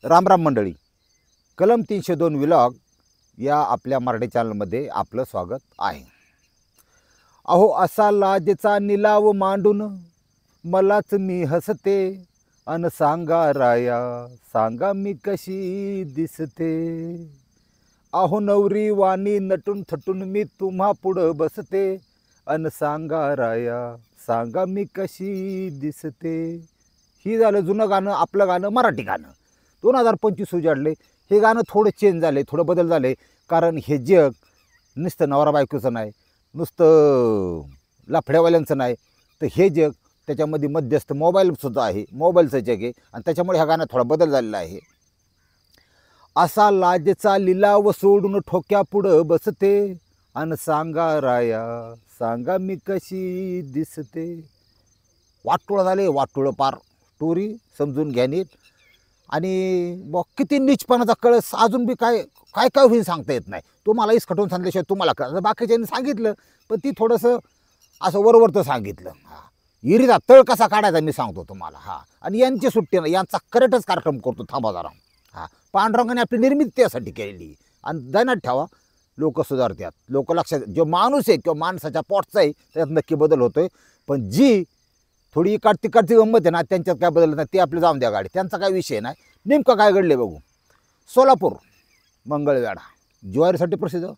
राम मंडळी, कलम 302 व्लॉग या आपल्या मराठी चॅनलमध्ये आपलं स्वागत आहे. अहो असा लाजेचा निलाव मांडून मलाच मी हसते अन सांगा राया सांगा मी कशी दिसते. अहो नवरी वाणी नटून थटून मी तुम्हा पुढं बसते अन सांगा राया सांगा मी कशी दिसते. ही झालं जुनं गाणं, आपलं गाणं मराठी गाणं. 2025 उजाडले. हे गाणं थोडं चेंज झाले, थोडं बदल झाले. कारण हे जग नुसतं नवरा बायकोचं नाही, नुसतं लफड्यावाल्यांचं नाही, तर हे जग त्याच्यामध्ये मध्यस्थ मोबाईलसुद्धा आहे, मोबाईलचं जग आहे. आणि त्याच्यामुळे ह्या गाण्यात थोडा बदल झालेला आहे. असा लाजेचा लिलाव सोडून ठोक्या पुढं बसते अन सांगा राया सांगा मी कशी दिसते. वाटोळं झाले, वाटोळं पार स्टोरी समजून घ्या नीट. आणि किती नीचपणाचा कळस अजून बी काय काय काय होईल सांगता येत नाही. तुम्हाला इसकटून सांगितल्याशिवाय तुम्हाला कळलं. बाकीच्यांनी सांगितलं पण ती थोडंसं असं वरवरतं सांगितलं. हां, इरीचा तळ कसा काढायचा मी सांगतो तुम्हाला. हां, आणि यांची सुट्टी नाही, यांचा करेक्टच कार्यक्रम करतो थांबा जरा. हां, पांडुरंगाने आपली निर्मिती त्यासाठी केलेली. आणि दैनात ठेवा, लोक सुधारतात. लोक लक्षात, जो माणूस आहे किंवा माणसाच्या पोटचा आहे त्यात नक्की बदल होतोय. पण जी थोडी तिकडची गंमत आहे ना, त्यांच्यात काय बदलत नाही, ते आपले जाऊन द्या गाडी, त्यांचा काय विषय नाही. नेमकं काय घडले बघू. सोलापूर मंगळवेढा ज्वारीसाठी प्रसिद्ध.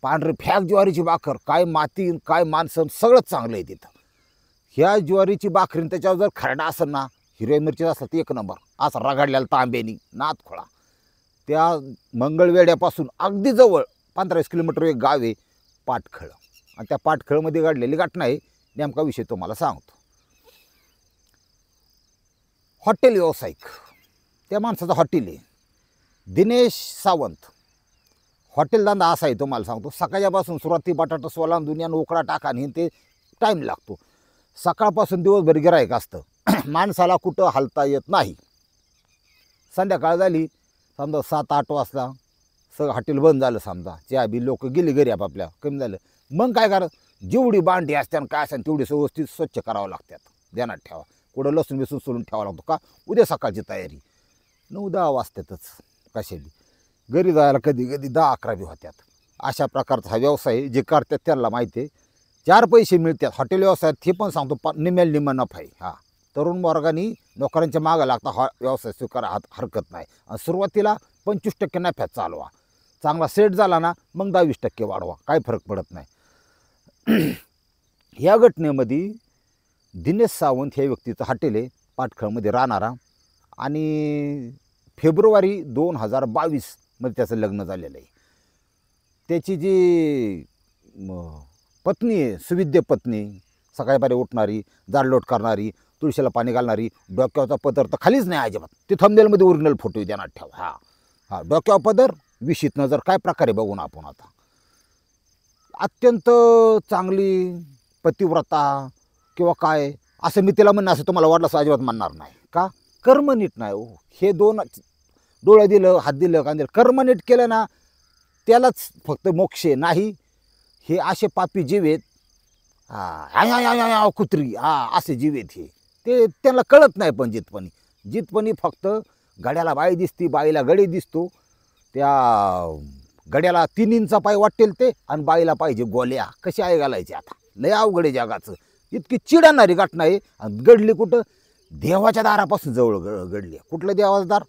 पांढरी फॅक ज्वारीची भाकर, काय माती काय माणसं, सगळंच चांगलं आहे तिथं. ह्या ज्वारीची भाकरीन त्याच्यावर जर खरडा असेल ना, हिरव्या मिरची असला ती एक नंबर. असा रगाडलेला तांब्यानी नाथखोळा. त्या मंगळवेड्यापासून अगदी जवळ 15-20 किलोमीटर एक गाव आहे पाटखळ. आणि त्या पाटखळमध्ये घडलेली घटना आहे. नेमका विषय तुम्हाला सांगतो. हॉटेल व्यावसायिक, त्या माणसाचं हॉटेल आहे दिनेश सावंत. हॉटेल धंदा असा आहे तुम्हाला सांगतो. सकाळच्यापासून सुरुवाती बटाटा सोला दुनियानं उकडा टाका आणि ते टाईम लागतो. सकाळपासून दिवसभर गिराईक असतं. माणसाला कुठं हलता येत नाही. संध्याकाळ झाली समजा 7-8 वाजता सगळं हॉटेल बंद झालं समजा. चहा बी लोक गेली घरी आपापल्या, कमी झालं. मग काय करा, जेवढी भांडी असते आणि काय असते तेवढी व्यवस्थित स्वच्छ करावं लागतात. ध्यानात ठेवा. कुठं लसूण बिसून सोडून ठेवावं लागतो का, उद्या सकाळची तयारी. 9-10 वाजतातच कसे बी. घरी जायला कधी कधी 10-11 बी होत्यात. अशा प्रकारचा हा व्यवसाय जे करतात त्यांना माहिती आहे. 4 पैसे मिळतात हॉटेल व्यवसायात, हे पण सांगतो. निम्याला निम्मा नफा आहे. हां, तरुण वर्गाने नोकऱ्यांच्या मागं लागता हा व्यवसाय स्वीकारा हरकत नाही. आणि सुरुवातीला 25% नफ्यात चालवा. चांगला सेट झाला ना मग 22% वाढवा, काही फरक पडत नाही. ह्या घटनेमध्ये दिनेश सावंत ह्या व्यक्तीचं हॉटेल आहे पाटखळमध्ये राहणारा. आणि फेब्रुवारी 2022 मध्ये त्याचं लग्न झालेलं आहे. त्याची जी पत्नी आहे, सुविद्य पत्नी, सकाळी पारी उठणारी, जाडलोट करणारी, तुळशीला पाणी घालणारी, डोक्यावरचा पदर तर खालीच नाही अजिबात. ते थंबनेलमध्ये ओरिजिनल फोटो ध्यानात ठेवा. हां हां, डोक्यावर पदर, विशीत नजर, काय प्रकारे बघून आपण आता. अत्यंत चांगली पतिव्रता किंवा काय असं मी तिला म्हणणं, असं तुम्हाला वाटलं असं अजिबात म्हणणार नाही. का, कर्म नीट नाही हो. हे दोन डोळं दिलं, हात दिलं, कान दिलं, कर्म नीट केलं ना त्यालाच फक्त मोक्ष नाही. हे असे पापी जीव आहेत. हां, कुत्री, हां असे जीव आहेत हे. ते त्यांना कळत नाही. पण जितपणी फक्त गड्याला बाई दिसती, बाईला गडी दिसतो. त्या गड्याला 3 इंचा पाय वाटेल ते, आणि बाईला पाहिजे गोल्या. कशी आहे घालायची आता, लय अवघड आहे जगाचं. इतकी चिडणारी घटना आहे. आणि घडली कुठं, देवाच्या दारापासून जवळ घडली. कुठलं देवाचं दार,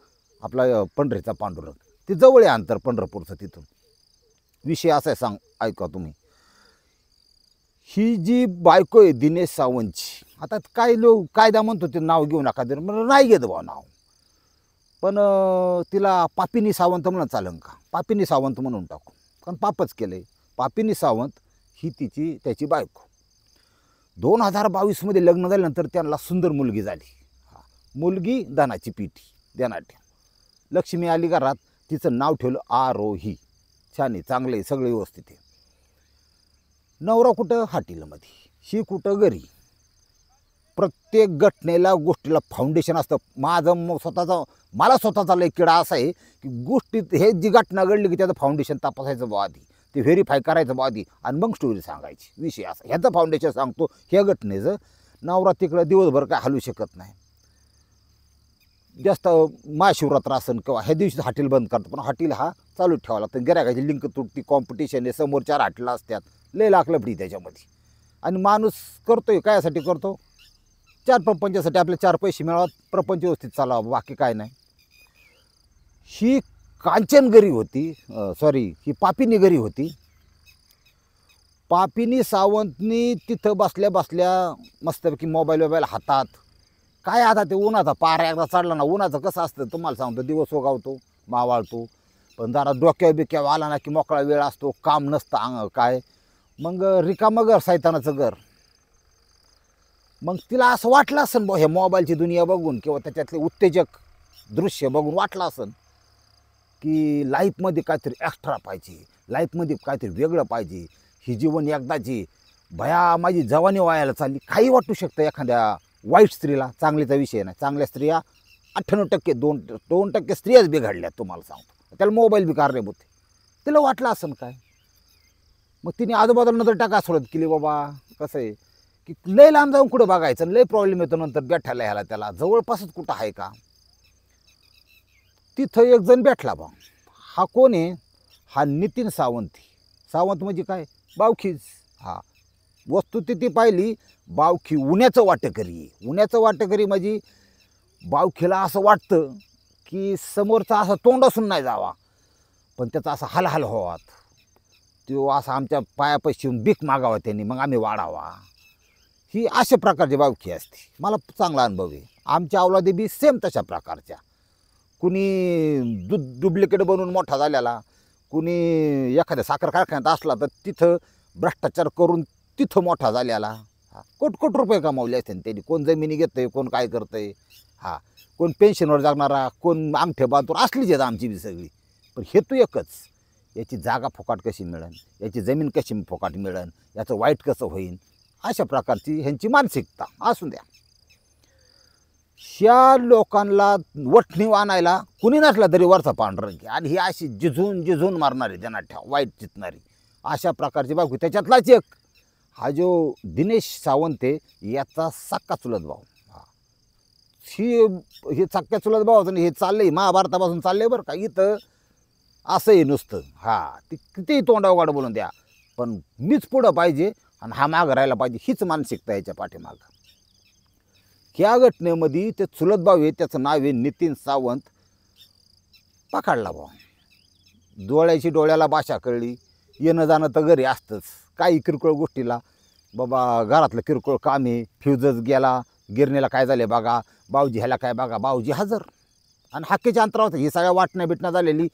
आपला पंढरीचा पांडुरंग. ते जवळ आहे अंतर पंढरपूरचं. तिथून विषय असा आहे, सांग ऐका तुम्ही. ही जी बायको आहे दिनेश सावंतची, आता काही लोक कायदा म्हणतो ते नाव घेऊ नका, म्हणजे नाही घेत बा नाव. पण तिला पापिनी सावंत म्हणून चालेल का, पापिनी सावंत म्हणून टाकू, कारण पापच केलं आहे. पापिनी सावंत ही त्याची बायको. 2022 मध्ये लग्न झाल्यानंतर त्यांना सुंदर मुलगी झाली. मुलगी धनाची पिठी, ध्यानात ठेवा. लक्ष्मी आली घरात, तिचं नाव ठेवलं आरोही. छान आहे, चांगलं आहे, सगळं व्यवस्थित आहे. नवरा कुठं हॉटेलमध्ये, ही कुठं घरी. प्रत्येक घटनेला गोष्टीला फाउंडेशन असतं. मला स्वतःचा लय किडा असा आहे की गोष्टीत हे जी घटना घडली की त्याचं फाउंडेशन तपासायचं बा आधी, ते व्हेरीफाय करायचं बा आधी, आणि मग स्टोरी सांगायची. विषय असा, ह्याचं फाउंडेशन सांगतो ह्या घटनेचं. नवरा तिकडं दिवसभर काय हलू शकत नाही. जास्त महाशिवरात्र असेल किंवा ह्या दिवशी हॉटेल बंद करतात, पण हॉटेल हा चालू ठेवावा लागतं. गिऱ्हाईकाची लिंक तुटती, कॉम्पिटिशन आहे, समोर 4 हॉटेल असतात, लय लाख लफडी त्याच्यामध्ये. आणि माणूस करतोय कायासाठी करतो, 4 प्रपंचासाठी, आपले 4 पैसे मिळावत, प्रपंच व्यवस्थित चालावं, बाकी काय नाही. ही कांचनगरी होती, सॉरी ही पापिनी गरी होती. पापिनी सावंतनी तिथं बसल्या बसल्या मस्तपैकी मोबाईल हातात, काय आता ते उन्हाचा पारा एकदा चढला ना, उन्हाचं कसं असतं तुम्हाला सांगतो, दिवस उगावतो, मावाळतो, पण जरा डोक्या बिक्या आला ना की मोकळा वेळ असतो, काम नसतं काय, मग रिकामं घर सैतानाचं घर. मग तिला असं वाटलं असेल बा, हे मोबाईलची दुनिया बघून किंवा त्याच्यातले उत्तेजक दृश्य बघून वाटलं असेल की लाईफमध्ये काहीतरी एक्स्ट्रा पाहिजे, लाईफमध्ये काहीतरी वेगळं पाहिजे, ही जीवन एकदाची, भया माझी जवानी वायाला चालली, काही वाटू शकतं एखाद्या वाईट स्त्रीला. चांगलीचा विषय नाही, चांगल्या स्त्रिया 98% 2% स्त्रियाच बिघडल्यात तुम्हाला सांगतो, त्याला मोबाईल बी कारणीभूत आहे. तिला वाटलं असेल काय, मग तिने आजूबाजूला नजर टाका सोडत केली, बाबा कसं आहे की लय लांब जाऊन कुठं बघायचं, लय प्रॉब्लेम येतो नंतर भेटायला ह्याला त्याला, जवळपासच कुठं आहे का. तिथं एक जण भेटला बा. हा कोण आहे, हा नितीन सावंत. सावंत म्हणजे काय, बावखीच. हा वस्तुस्थिती पाहिली, बावखी उन्याचं वाटेकरी. उन्याचं वाटेकरी म्हणजे बावखीला असं वाटतं की समोरचा असं तोंड असून नाही जावा, पण त्याचा असा हालहाल व्हावा, तो असा आमच्या पायापाशी येऊन भीक मागावा त्यांनी, मग आम्ही वाढावा. ही अशा प्रकारची बावखी असते. मला चांगला अनुभव आहे. आमच्या अवलादी बी सेम तशा प्रकारच्या. कुणी डुप्लिकेट बनवून मोठा झालेला, कुणी एखाद्या साखर कारखान्यात असला तर तिथं भ्रष्टाचार करून तिथं मोठा झालेला. कोट रुपये कमावले असते त्यांनी. कोण जमिनी घेतंय, कोण काय करतंय, कोण पेन्शनवर जगणारा, कोण अंगठे बहादूर, असलीच आहेत आमची बी सगळी. पण हेतू एकच, याची जागा फुकाट कशी मिळेल, याची जमीन कशी फुकाट मिळेल, याचं वाईट कसं होईल, अशा प्रकारची ह्यांची मानसिकता असून द्या. ह्या लोकांना वठणी आणायला कुणी नसला तरी वरचा पांढरंगी, आणि ही अशी जिजून मारणारी, ज्यांना ठेव वाईट चितणारी, अशा प्रकारची बायको. त्याच्यातलाच एक हा जो दिनेश सावंत आहे, याचा सक्का चुलत भाऊ. हे सक्क्या चुलत भाऊ होतं, हे चाललंय महाभारतापासून चाललंय बरं का. इथं असं आहे नुसतं, ती कितीही तोंडावगाड बोलून द्या, पण मीच पुढं पाहिजे आणि हा मागं राहायला पाहिजे, हीच मानसिकता याच्या पाठीमागं. ह्या घटनेमध्ये ते चुलत भाऊ आहे, त्याचं नाव आहे नितीन सावंत. पकडला भाऊ, डोळ्याला भाषा कळली, येणं जाणं तर घरी असतंच, काही किरकोळ गोष्टीला बाबा घरातलं किरकोळ काम आहे, फ्यूजच गेला, गिरणीला काय झाले बघा, भाऊजी ह्याला काय बघा, भाऊजी हजर. आणि हाकेच्या अंतरावर ही सगळ्या वाटण्या बिटण्या झालेली.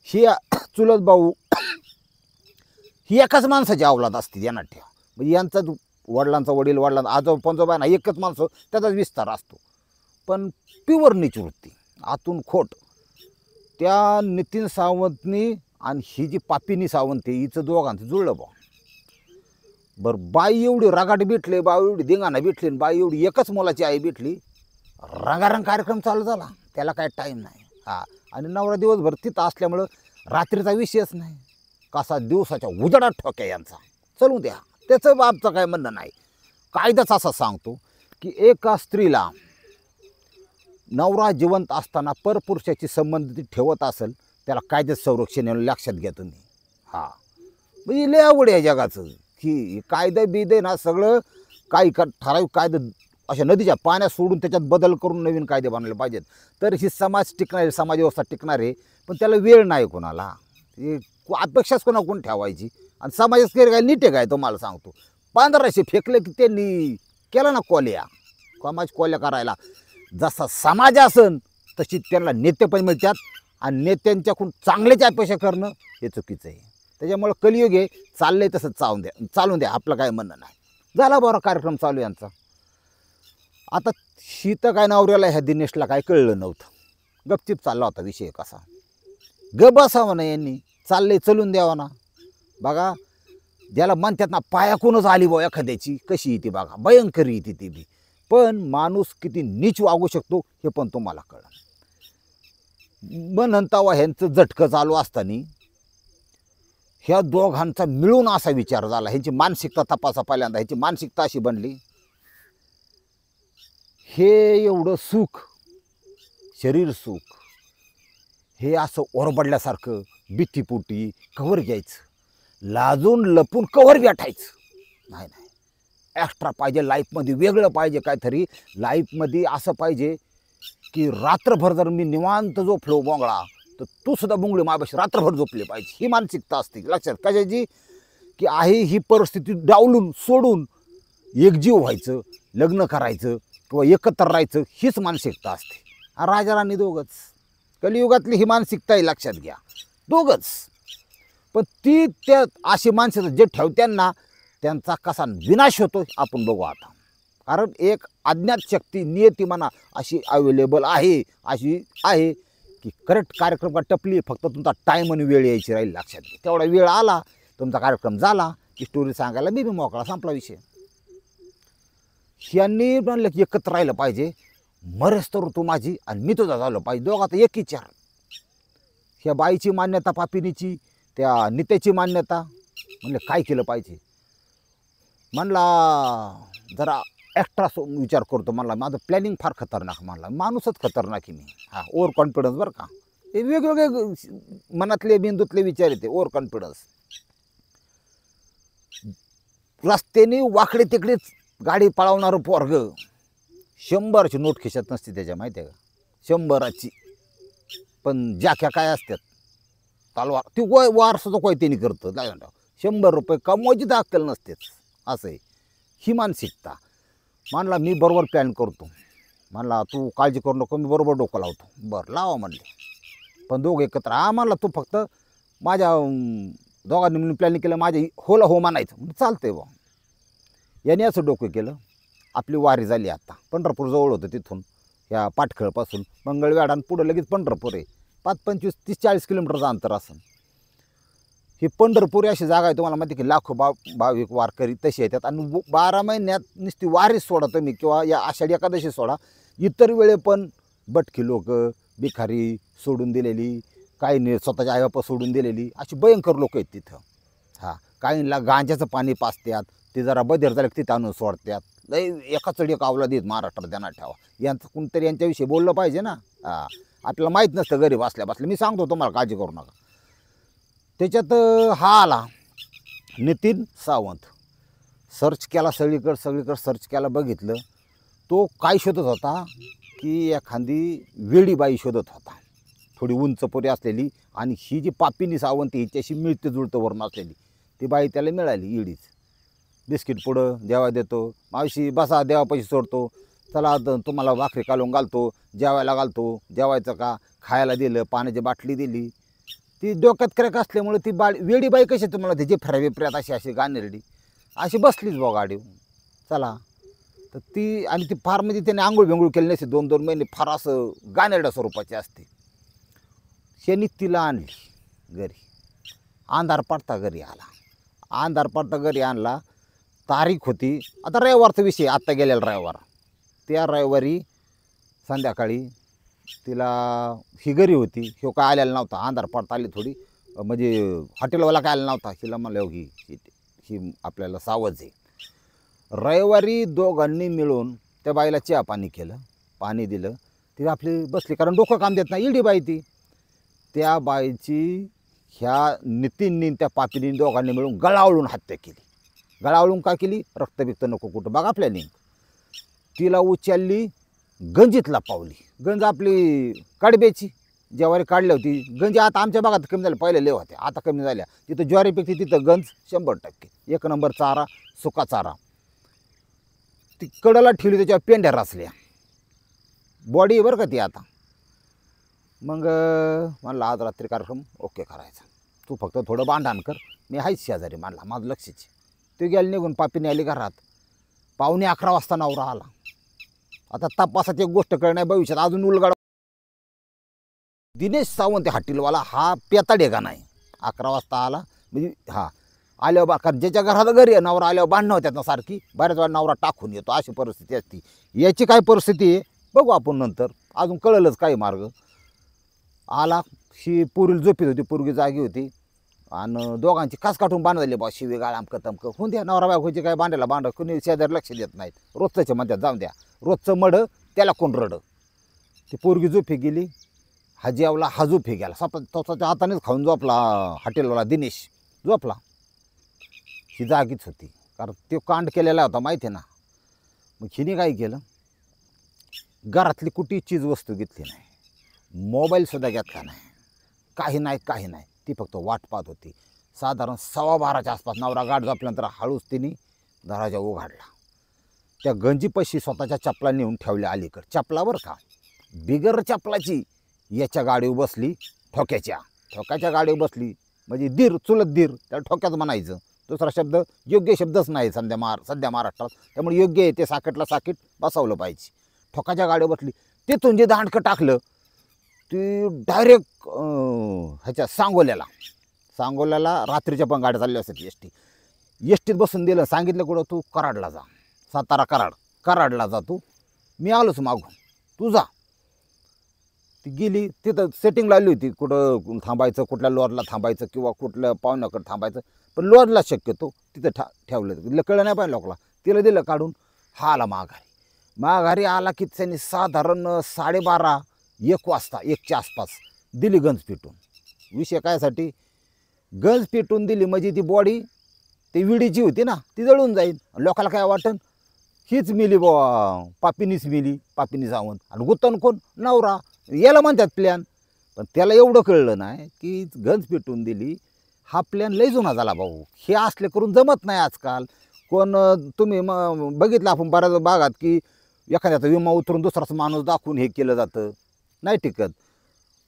ही चुलत भाऊ ही एकाच माणसाची अवलाद असते, यांना ठेवा. म्हणजे यांचा वडिलांचा वडील, वडिलांचा आजोबा पंजोबा ना, एकच माणसं, त्याचाच विस्तार असतो, पण प्युअर नीच वृत्ती, आतून खोट. त्या नितीन सावंतनी आणि ही जी पापिनी सावंत आहे, हिचं दोघांचं जुळलं बा. बरं, बाई एवढी रगाट भेटले, बाई एवढी धिंगाणा भेटली, बाई एवढी एकच मुलाची आई भेटली. रंगारंग कार्यक्रम चालू झाला, त्याला काय टाईम नाही. आणि नवरा दिवसभर तिथं असल्यामुळं रात्रीचा विषयच नाही, कसा दिवसाच्या उजेडात ठोक्या यांचा, चलू द्या, त्याचं बाबचं काय म्हणणं नाही. कायदाच असा सांगतो की एका स्त्रीला नवरा जिवंत असताना परपुरुषाची संबंध ठेवत असेल, त्याला कायद्याचं संरक्षण लक्षात घ्या तुम्ही. म्हणजे लय आवड आहे जगाचं की कायदे बिदे ना, सगळं काही ठराविक कायदे अशा नदीच्या पाण्यात सोडून त्याच्यात बदल करून नवीन कायदे बनवले पाहिजेत, तर ही समाज टिकणारे, समाजव्यवस्था टिकणार आहे. पण त्याला वेळ नाही कोणाला, अपेक्षाच कोण ठेवायची. आणि समाजात काय नीट आहे काय तुम्हाला सांगतो, 1500 फेकले की त्यांनी केला ना कोल्या, समाज कोल्या करायला. जसा समाज असन तशी त्यांना नेते पण मिळतात, आणि नेत्यांच्याकडून चांगल्याची अपेक्षा करणं हे चुकीचं आहे. त्याच्यामुळं कलियुग आहे, चाललंय तसं चालून द्या, आपलं काय म्हणणं नाही. झाला बरं कार्यक्रम चालू यांचा. आता शीत काय नवऱ्याला ह्या दिनेशला काय कळलं नव्हतं, गपचिप चालला होता विषय कसा. बसावं ना यांनी, चाललंय चलून द्यावा ना. बघा, ज्याला म्हणतात ना पायाकूनच आली बा एखाद्याची, कशी येते बघा, भयंकर येते ती बी. पण माणूस किती नीच वागू शकतो हे पण तुम्हाला कळलं. म्हणून तवा ह्यांचं झटकं चालू असताना ह्या दोघांचा मिळून असा विचार झाला, ह्यांची मानसिकता तपासा पहिल्यांदा. ह्यांची मानसिकता अशी बनली, हे एवढं सुख शरीर सुख हे असं ओरबडल्यासारखं भीतीपोटी कवर घ्यायचं, लाजून लपून कवर भेटायचं नाही. नाही, एक्स्ट्रा पाहिजे लाईफमध्ये, वेगळं पाहिजे काहीतरी लाईफमध्ये. असं पाहिजे की रात्रभर जर मी निवांत झोपलो बोंगळा, तर तू सुद्धा बुंगळी माझ्यापाशी रात्रभर झोपले पाहिजे. ही मानसिकता असते लक्षात. कशाची की आहे ही परिस्थिती डावलून सोडून एकजीव व्हायचं, लग्न करायचं किंवा एकत्र राहायचं, हीच मानसिकता असते. राजा राणी दोघंच, कलियुगातली ही मानसिकता आहे, लक्षात घ्या, दोघंच. पण ती त्या अशी माणसं जे ठेवत्यांना त्यांचा कसा विनाश होतो आपण बघू आता. कारण एक अज्ञात शक्ती नियती म्हणा अशी अवेलेबल आहे, अशी आहे की करेक्ट कार्यक्रम का टपली, फक्त तुमचा टाईम आणि वेळ यायची राहील, लक्षात घ्या. तेवढा वेळ आला, तुमचा कार्यक्रम झाला की स्टोरी सांगायला मी मोकळा, संपला विषय. यांनी म्हणलं की एकत्र राहिलं पाहिजे, मरेस तर तू माझी आणि मी तुझा झालो पाहिजे, दोघात एक विचार. ह्या बाईची मान्यता, पापिनीची, त्या नित्याची मान्यता. म्हणलं काय केलं पाहिजे. म्हणला जरा एक्स्ट्रा विचार करतो. म्हणला माझं प्लॅनिंग फार खतरनाक. म्हणला माणूसच खतरनाक आहे मी. हा, ओव्हर कॉन्फिडन्स बरं का. हे वेगवेगळे मनातले बिंदूतले विचार येते, ओव्हर कॉन्फिडन्स. रस्त्याने वाकडे तिकडेच गाडी पळवणारं पोरग, 100ची नोट खिशात नसते त्याच्या, माहिती आहे का, 100ची. पण ज्याख्या काय असतात तलवार, ती वार सुद्धा कोय त्यांनी करतं. 100 रुपये कमवायची तर अक्कल नसतेच. असं आहे ही मानसिकता. म्हणला मी बरोबर प्लॅन करतो. म्हणला तू काळजी करू नको, मी बरोबर डोकं लावतो. बरं लावा म्हणले. पण दोघं एकत्र. म्हणला तू फक्त माझ्या दोघांनी म्हणून प्लॅनिंग केलं, माझ्या होला हो म्हणायचं. म्हणजे चालतंय बा. याने असं डोकं केलं. आपली वारी झाली आता. पंढरपूर जवळ होतं तिथून, ह्या पाटखळपासून मंगळवेढा पुढं लगेच पंढरपूर आहे. 5, 25, 30, 40 किलोमीटरचं अंतर असेल. ही पंढरपूर अशी जागा आहे, तुम्हाला माहिती की लाखो भाविक वारकरी तसे येतात. आणि 12 महिन्यात नुसती वारीच सोडा तुम्ही, किंवा या आषाढी एकादशी सोडा, इतर वेळे पण बटकी लोक, भिखारी सोडून दिलेली, काही स्वतःच्या आईबापा सोडून दिलेली, अशी भयंकर लोक आहेत तिथं. हां, काहींना गांजाचं पाणी पाजतात, ते जरा बधीर झालं की तिथं आणून सोडतात. लई एका चढी कावला देत महाराष्ट्रात, ध्यानात ठेवा. यांचं कोणतरी यांच्याविषयी बोललं पाहिजे ना. हां, आपल्याला माहीत नसतं घरी बसल्या बसल्या. मी सांगतो तुम्हाला, काळजी करू नका. त्याच्यात हा आला नितीन सावंत. सर्च केला सगळीकडे सर्च केला, बघितलं. तो काय शोधत होता की एखादी वेडी बाई शोधत होता, थोडी उंचपोरी असलेली. आणि ही जी पापिनी सावंत हिच्याशी मिळते जुळतं वरून असलेली ती बाई त्याला मिळाली. इडीच बिस्किट पुढं जेवाय देतो, मावशी बसा देवापाशी सोडतो, चला तुम्हाला भाकरी कालून घालतो, जेवायला घालतो, जेवायचं का, खायला दिलं, पाण्याची बाटली दिली. ती डोक्यात क्रॅक असल्यामुळे ती वेडी बाई कशी तुम्हाला त्याची फेऱ्यात अशी गाणेरडी अशी बसलीच बा गाडी. चला तर ती, आणि ती फार म्हणजे त्याने आंघोळ बिंघोळ केली नसते, 2-2 महिने, फार असं गाणेरड्या स्वरूपाची असते. शेनी तिला आणली घरी. अंधार पडता घरी आणला. तारीख होती आता रविवारचा विषय, आत्ता गेलेला रविवार. त्या रविवारी संध्याकाळी तिला ही घरी होती, ह्यो काय आलेला नव्हता. अंधार पडता आली थोडी, म्हणजे हॉटेलवाला काय आला नव्हता. तिला म्हणलं ही आपल्याला सावज आहे. रविवारी दोघांनी मिळून त्या बाईला चहा पाणी केलं, पाणी दिलं. ती आपली बसली, कारण डोकं काम देत नाही, इडी बाई ती. त्या बाईची ह्या नितीननी त्या पापिनी दोघांनी मिळून गळावळून हत्या केली. गळावळून काय केली, रक्तबिक्त नको कुठं बघा आपल्या लिंक. तिला उचलली, गंजीतला पावली. गंज आपली कडब्याची ज्वारी काढली होती. गंजी आता आमच्या भागात कमी झाल्या, पहिले लेव होत्या, आता कमी झाल्या. तिथं ज्वारीपेक्षा तिथं गंज 100%, 1 नंबर चारा, सुका चारा. ती कडला ठेवली, त्याच्यावर पेंड्या रचल्या. बॉडी बरं का ती आता. मग म्हणलं आज रात्री कार्यक्रम ओके करायचा, तू फक्त थोडं भांडण कर, मी आहेच शेजारी. म्हणला माझं लक्षच. ते गेलं निघून. पापीने आली घरात. 11:15 वाजता नवरा आला. आता तपासात एक गोष्ट कळणार, भविष्यात अजून उलगडा. दिनेश सावंत हॉटेलवाला हा पेताडे का नाही. 11 वाजता आला म्हणजे हा आल्यावर कारण ज्याच्या घरात घरी आहे नवरा आल्यावर भांडणं होत्यात ना सारखी, बऱ्याच वेळा नवरा टाकून येतो, अशी परिस्थिती असती. याची काय परिस्थिती आहे बघू आपण नंतर, अजून कळलंच काही मार्ग. आला, ही पोरीला झोपीत होती, पोरगी जागी होती. आणि दोघांची कास काढून बांधले बा, शिवी गाळ आमकं तमकं होऊन द्या. नवरा बायकोची काय बांधायला बांधा, कोणी शेजारी लक्ष देत नाहीत. रोजचं म्हणतात जाऊन द्या, रोजचं मड त्याला कोण रड. ती पोरगी झोपी गेली, हा जेवला, हा झोपी गेला, स्वतःच्या हातानेच खाऊन झोपला. हॉटेलवाला दिनेश झोपला. ही जागीच होती, कारण तो कांड केलेला होता माहिती आहे ना. मग हिने काय केलं, घरातली कुठे चीज वस्तू घेतली नाही, मोबाईलसुद्धा घेतला नाही, काही नाही. ती फक्त वाट पाहत होती. साधारण 12:15च्या आसपास नवरा गाठ झोपल्यानंतर हळूच तिने दरवाजा उघडला. त्या गंजीपाशी स्वतःच्या चपला नेऊन ठेवल्या अलीकडे. चपलावर का, बिगर चपलाची याच्या गाडीवर बसली, ठोक्याच्या गाडीवर बसली. म्हणजे चुलत दीर, त्याला ठोक्यात म्हणायचं. दुसरा शब्द योग्य शब्दच नाही सध्या महाराष्ट्रात. त्यामुळे योग्य आहे ते साकीटला साकीट बसवलं पाहिजे. ठोकाच्या गाडीवर बसली. तिथून जे दांडकं टाकलं ती डायरेक्ट ह्याच्या सांगोल्याला रात्रीच्या पण गाड्या चालल्या असतात एसटीत बसून दिलं. सांगितलं कुठं, तू कराडला जा, सातारा कराडला जा तू, मी आलोच मागून, तू जा. ती गेली. तिथं सेटिंग लावली होती कुठं थांबायचं, कुठल्या लॉजला थांबायचं किंवा कुठल्या पाहुण्याकडे थांबायचं. पण लॉजला शक्यतो तिथं ठेवलं. कळलं नाही पाहिजे लोकला. तिला दिलं काढून. हा आला माघारी आला की त्यांनी साधारण 12:30-1 वाजता 1च्या आसपास दिली गंज पेटून. विषय कायसाठी गंज पेटून दिली, म्हणजे ती बॉडी ती विडीची होती ना, ती जळून जाईल. लोकाला काय वाटन, हीच मिली बुवा, पापीनी जाऊन. आणि गुत्तन कोण, नवरा. याला म्हणतात प्लॅन. पण त्याला एवढं कळलं नाही की गंज पेटून दिली. हा प्लॅन लय जुना झाला भाऊ. हे असले करून जमत नाही आजकाल. कोण तुम्ही बघितलं आपण बऱ्याच भागात की एखाद्याचा विमा उतरून दुसराच माणूस दाखवून हे केलं जातं, नाही टिकत.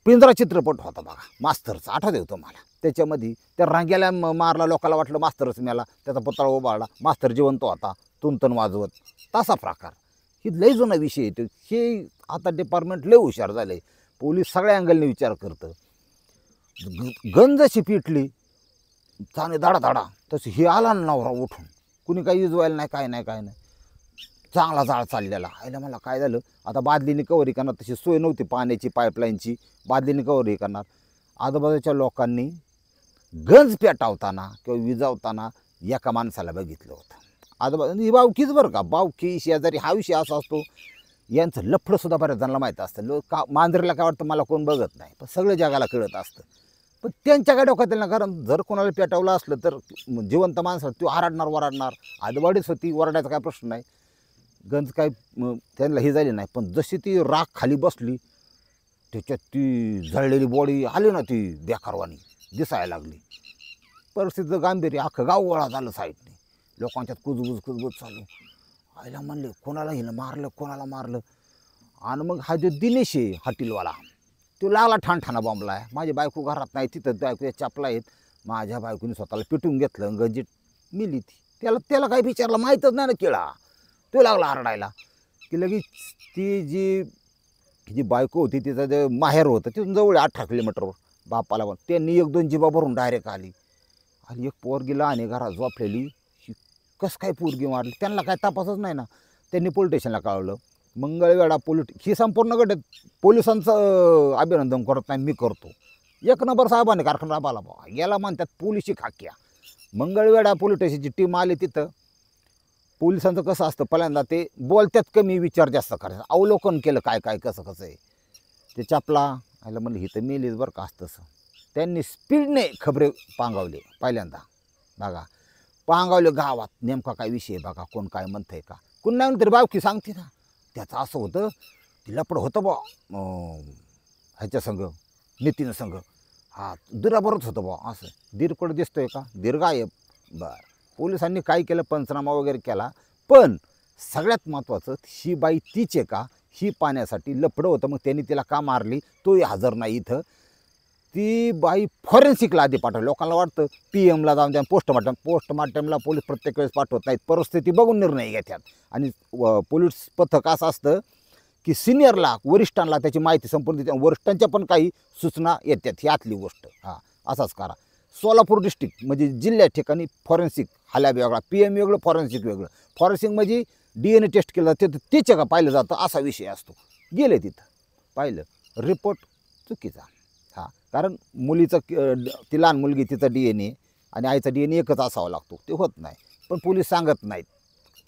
पिंजरा चित्रपट होता बघा मास्तरचा, आठवतं तुम्हाला. त्याच्यामध्ये त्या रांग्याला मारला, लोकांना वाटलं मास्तरच मेला, त्याचा पुतळा उभारला, मास्तर जिवंत होता तुंतन वाजवत. तसा प्रकार ही लय जुना विषय येतो. हे आता डिपार्टमेंट लय हुशार झाले. पोलीस सगळ्या अँगलने विचार करतं. गंजशी पिटली चांगली धाडा तशी ही आला ना नवरा उठून. कुणी काही युजवायला नाही, काय नाही. चांगला जाळ चाललेला. आयला मला काय झालं, आता बादलीने कव्हरी करणार, तशी सोय नव्हती पाण्याची, पाईपलाईनची. बादलीने कव्हरी करणार. आजूबाजूच्या लोकांनी गंज पेटावताना किंवा विजावताना एका माणसाला बघितलं होतं. आजूबाजू ही बावकीच बरं का, बावकी शेजारी हा विषय असा असतो. यांचं लफडंसुद्धा बऱ्याच जणांना माहीत असतं. मांजरीला काय वाटतं, मला कोण बघत नाही, पण सगळं जगाला कळत असतं. पण त्यांच्या काय डोक्यात ना, कारण जर कोणाला पेटवलं असलं तर जिवंत माणसाला तो वराडणार. आजवाडीच होती, वरडायचा काय प्रश्न नाही. गंज काय त्यांना ही झाली नाही. पण जशी ती राख खाली बसली, त्याच्यात ती जळलेली बॉडी आली ना, ती बेकारवानी दिसायला लागली. परिस्थितीचं गांभीर्य, अख्खं गाव गोळा झालं साईडने. लोकांच्यात कुजबूज चालू. आईला म्हणले कोणाला कोणाला मारलं. आणि मग हा जो दिनेश आहे हॉटेलवाला, तो लागला ठाणठाणा बॉम्बला आहे. माझी बायको घरात नाही, तिथं बायको चपला आहेत. माझ्या बायकोने स्वतःला पिटून घेतलं, गंजीत मिली ती. त्याला काही विचारलं माहीतच नाही ना केळा. तो लागला हरडायला की लगेच ती जी बायको होती तिचं जे माहेर होतं तिथून जवळ 18 किलोमीटरवर. बापाला पण त्यांनी 1-2 जिबा भरून डायरेक्ट आली. एक पोरगीला आणि घरात झोपलेली. कसं काय पोरगी मारली, त्यांना काय तपासच नाही ना. त्यांनी पोलीस स्टेशनला कळवलं. मंगळवेढा ही संपूर्ण गट पोलिसांचं अभिनंदन करत नाही, मी करतो. 1 नंबर साहेबांनी कारखाना राबवला बाबा. याला म्हणतात पोलिसी खाक्या. मंगळवेढा पोलीस स्टेशनची टीम आली. तिथं पोलिसांचं कसं असतं, पहिल्यांदा ते बोलतात कमी, विचार जास्त करायचं. अवलोकन केलं काय कसं आहे. ते चपला आयला म्हणलं ही तर मेलीच बरं का असं तसं. त्यांनी स्पीडने खबरे पांगावले. पहिल्यांदा बघा पांगावले गावात, नेमका काय विषय बघा, कोण काय म्हणतंय का, कोण नाही म्हणतरी बावकी सांगते ना. त्याचं असं होतं, ती लपड होतं बा ह्याच्या संघ, नितीन संघ. हा दिराबरोच होतं बा. असं दीरकडं दिसतोय का, दीर गायब. बरं, पोलिसांनी काय केलं, पंचनामा वगैरे केला. पण सगळ्यात महत्त्वाचं, ही बाई तीच आहे का, ही पाण्यासाठी लफडं होतं. मग त्यांनी तिला का मारली, तोही हजर नाही इथं. ती बाई फॉरेन्सिकला आधी पाठवली. लोकांना वाटतं PM ला जाऊन द्या, पोस्टमार्टमला पोलीस प्रत्येक वेळेस पाठवत नाहीत, परिस्थिती बघून निर्णय घेतात. आणि पोलीस पथक असं असतं की सिनियरला, वरिष्ठांना त्याची माहिती संपूर्ण देते. वरिष्ठांच्या पण काही सूचना येतात, ही आतली गोष्ट. हां, असाच करा. सोलापूर डिस्ट्रिक्ट म्हणजे जिल्ह्या ठिकाणी फॉरेन्सिक हा लॅब वेगळा, PM वेगळं, फॉरेन्सिक वेगळं. फॉरेन्सिक म्हणजे DNA टेस्ट केलं जातं, तिचे का पाहिलं जातं, असा विषय असतो. गेले तिथं, पाहिलं, रिपोर्ट चुकीचा. हां, कारण मुलीचं ती लहान मुलगी, तिचा DNA आणि आईचा DNA एकच असावा लागतो, ते होत नाही. पण पोलीस सांगत नाहीत,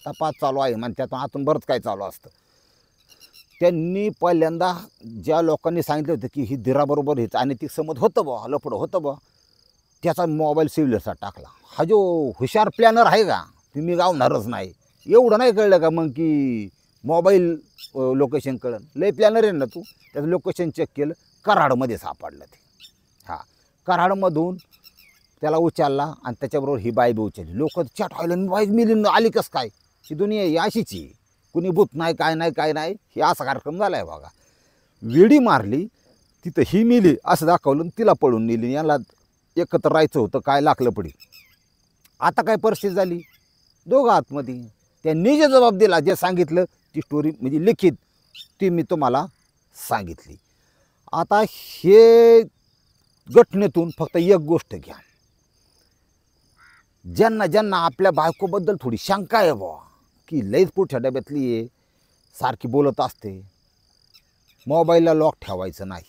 तपास चालू आहे म्हणतात, आतून बरंच काय चालू असतं. त्यांनी पहिल्यांदा ज्या लोकांनी सांगितलं होतं की ही धीराबरोबर हेच अनैतिक संबंध होतं बा, लफडं होतं बा, त्याचा मोबाईल सिव्हिलचा टाकला. हा जो हुशार प्लॅनर आहे का, ती मी गावणारच नाही, एवढं नाही कळलं का मग की मोबाईल लोकेशन कळलं. लय प्लॅनर आहे ना तू. त्याचं लोकेशन चेक केलं, कराडमध्ये सापडलं ते. हां, कराडमधून त्याला उचलला आणि त्याच्याबरोबर ही बाई बी उचलली. लोक चॅट व्हायला, बाई मिली आली कसं काय, ही दुनिया ही अशीच आहे, कुणी भूत नाही काय नाही काय नाही, हे असा कार्यक्रम झाला आहे बघा. वेडी मारली तिथं, ही मिली असं दाखवलं, तिला पळून नेली. याला एकत्र राहायचं होतं, काय लागलं पडी. आता काय परिस्थिती झाली, दोघं आतमध्ये. त्यांनी जे जबाब दिला, जे सांगितलं, ती स्टोरी म्हणजे लिखित ती मी तुम्हाला सांगितली. आता हे घटनेतून फक्त एक गोष्ट घ्या, ज्यांना ज्यांना आपल्या बायकोबद्दल थोडी शंका आहे बुवा, की लईच पुढच्या डब्यातली आहे, सारखी बोलत असते, मोबाईलला लॉक ठेवायचं नाही.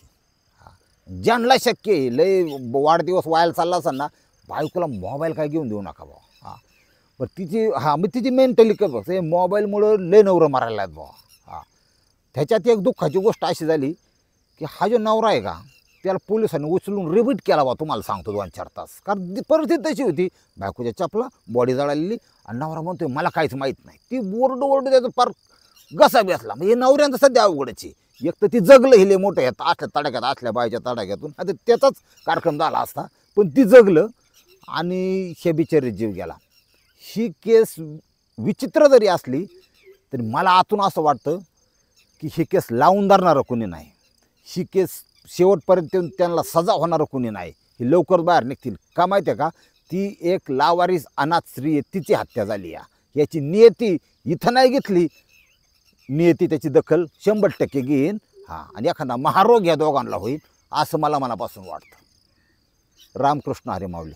ज्यांना शक्य आहे, लय वाढदिवस व्हायला चालला असेल ना, बायकोला मोबाईल काय घेऊन देऊ नका बुवा. हां, पण तिची मग तिची मेंटली काय बघ, हे मोबाईलमुळं लय नवरं मारायला आहेत बुवा. हां, त्याच्यात एक दुःखाची गोष्ट अशी झाली की हा जो नवरा आहे का, त्याला पोलिसांनी उचलून रिपीट केला बा, तुम्हाला सांगतो 2-4 तास. कारण ती परिस्थिती तशी होती, बायकोच्या चपला, बॉडी जळालेली, आणि नवरा म्हणतोय मला काहीच माहीत नाही. ती ओरडू त्याचं पार घसा बेसला. म्हणजे नवऱ्यांचं सध्या अवघडच आहे. एक तर ती जगलं हिले मोठं ह्यात असल्या तडाख्यात, असल्या बायच्या तडाख्यातून, आता त्याचाच कार्यक्रम झाला असता, पण ती जगलं आणि हे बिचारी जीव गेला. ही केस विचित्र जरी असली तरी मला आतून असं वाटतं की ही केस लावून धरणारं कोणी नाही, ही केस शेवटपर्यंत त्यांना सजा होणारं कोणी नाही, ही लवकर बाहेर निघतील. का माहिती आहे का, ती एक लावारीस अनाथ स्त्री आहे, तिची हत्या झाली. याची नियती इथं नाही घेतली, नियती त्याची दखल 100% घेईन. हां, आणि एखादा महारोग या दोघांना होईल असं मला मनापासून वाटतं. रामकृष्ण हरी माऊली.